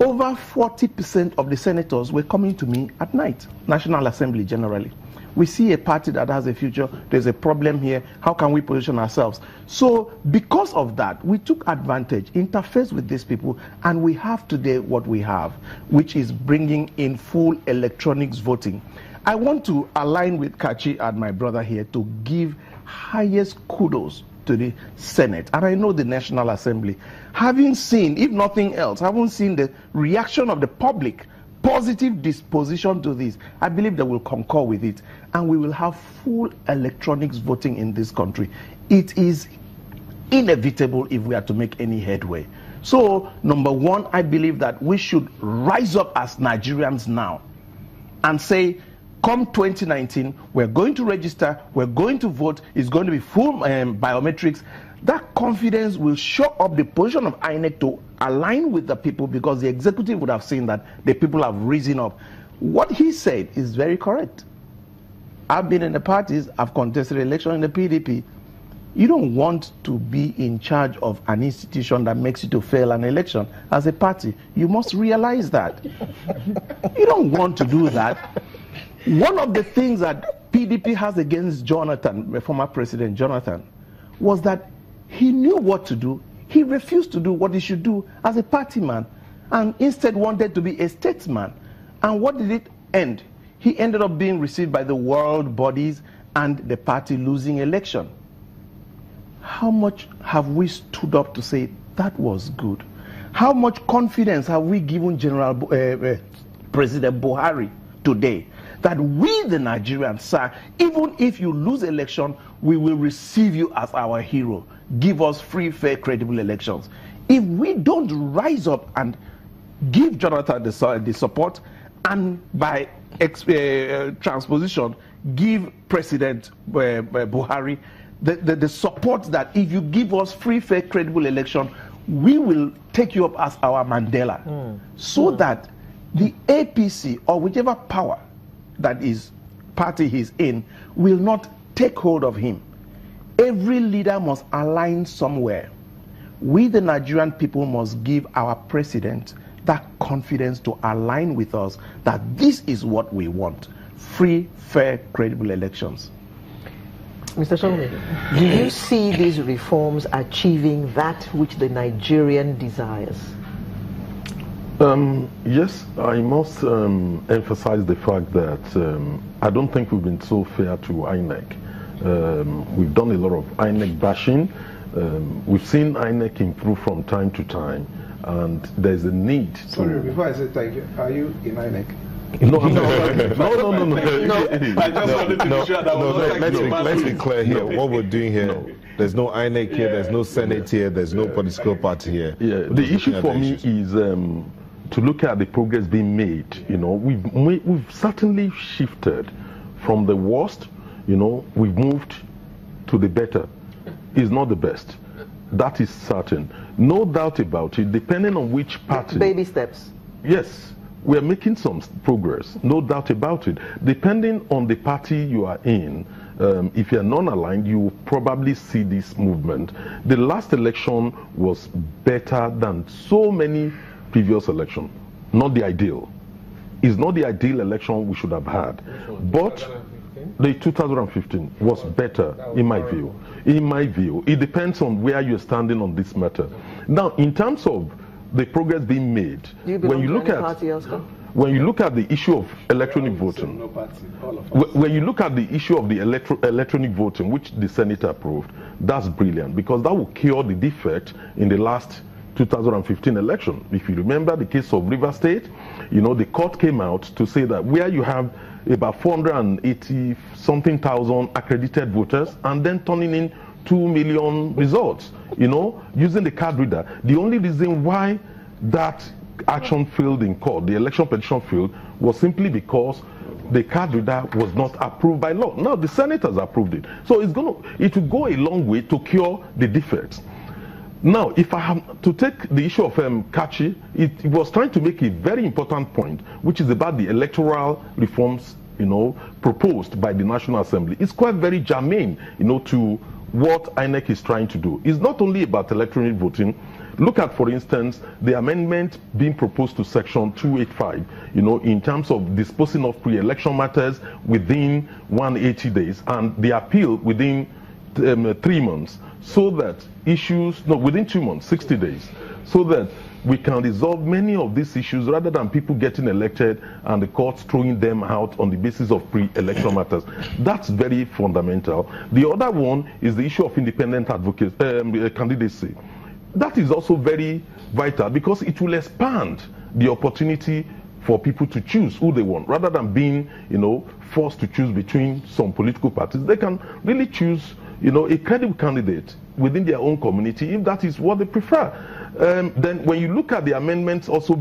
over 40% of the senators were coming to me at night, National Assembly generally. We see a party that has a future, there's a problem here, how can we position ourselves? So because of that, we took advantage, interfaced with these people, and we have today what we have, which is bringing in full electronics voting. I want to align with Kachi and my brother here to give highest kudos to the Senate, and I know the National Assembly. Having seen, if nothing else, having seen the reaction of the public, positive disposition to this, I believe they will concur with it, and we will have full electronics voting in this country. It is inevitable if we are to make any headway. So, number one, I believe that we should rise up as Nigerians now and say, come 2019, we're going to register, we're going to vote, it's going to be full biometrics. That confidence will show up the position of INEC to align with the people, because the executive would have seen that the people have risen up. What he said is very correct. I've been in the parties, I've contested election in the PDP. You don't want to be in charge of an institution that makes you to fail an election as a party. You must realize that. You don't want to do that. One of the things that PDP has against Jonathan, former President Jonathan, was that he knew what to do. He refused to do what he should do as a party man, and instead wanted to be a statesman. And what did it end? He ended up being received by the world bodies and the party losing election. How much have we stood up to say that was good? How much confidence have we given President Buhari today that we, the Nigerians, sir, even if you lose election, we will receive you as our hero. Give us free, fair, credible elections. If we don't rise up and give Jonathan the support, and by transposition, give President Buhari the support that if you give us free, fair, credible election, we will take you up as our Mandela. So that the APC or whichever power that is party he's in will not take hold of him. Every leader must align somewhere. We, the Nigerian people, must give our president that confidence to align with us that this is what we want. Free, fair, credible elections. Mr. Shombe, do you see these reforms achieving that which the Nigerian desires? Yes, I must emphasize the fact that I don't think we've been so fair to INEC. We've done a lot of INEC bashing. We've seen INEC improve from time to time, and there's a need to... Sorry, before I say thank you, are you in INEC? No. I just wanted to be sure that let's be clear here. What we're doing here, there's no INEC here, there's no Senate here, there's no political party here. Yeah, the issue for me is to look at the progress being made. You know, we've certainly shifted from the worst. You know, we've moved to the better. It's not the best. That is certain. No doubt about it, depending on which party. Baby steps. Yes, we're making some progress. No doubt about it. Depending on the party you are in, if you're non-aligned, you will probably see this movement. The last election was better than so many previous elections. Not the ideal. It's not the ideal election we should have had. But the 2015 was better, in my view. In my view, it depends on where you're standing on this matter. Now, in terms of the progress being made, when you look at the issue of electronic voting, when you look at the issue of the electronic voting, which the Senate approved, that's brilliant, because that will cure the defect in the last 2015 election. If you remember the case of River State, you know, the court came out to say that where you have about 480 something thousand accredited voters and then turning in 2 million results, you know, using the card reader. The only reason why that action failed in court, the election petition failed, was simply because the card reader was not approved by law. Now the Senate has approved it. So it will go a long way to cure the defects. Now, if I have to take the issue of Kachi, it was trying to make a very important point, which is about the electoral reforms, you know, proposed by the National Assembly. It's quite very germane, you know, to what INEC is trying to do. It's not only about electronic voting. Look at, for instance, the amendment being proposed to Section 285, in terms of disposing of pre-election matters within 180 days and the appeal within 3 months, so that within 2 months, 60 days, so that we can resolve many of these issues rather than people getting elected and the courts throwing them out on the basis of pre-election matters. That's very fundamental. The other one is the issue of independent candidacy. That is also very vital because it will expand the opportunity for people to choose who they want rather than being, forced to choose between some political parties. They can really choose, a credible candidate within their own community if that is what they prefer. Then when you look at the amendments also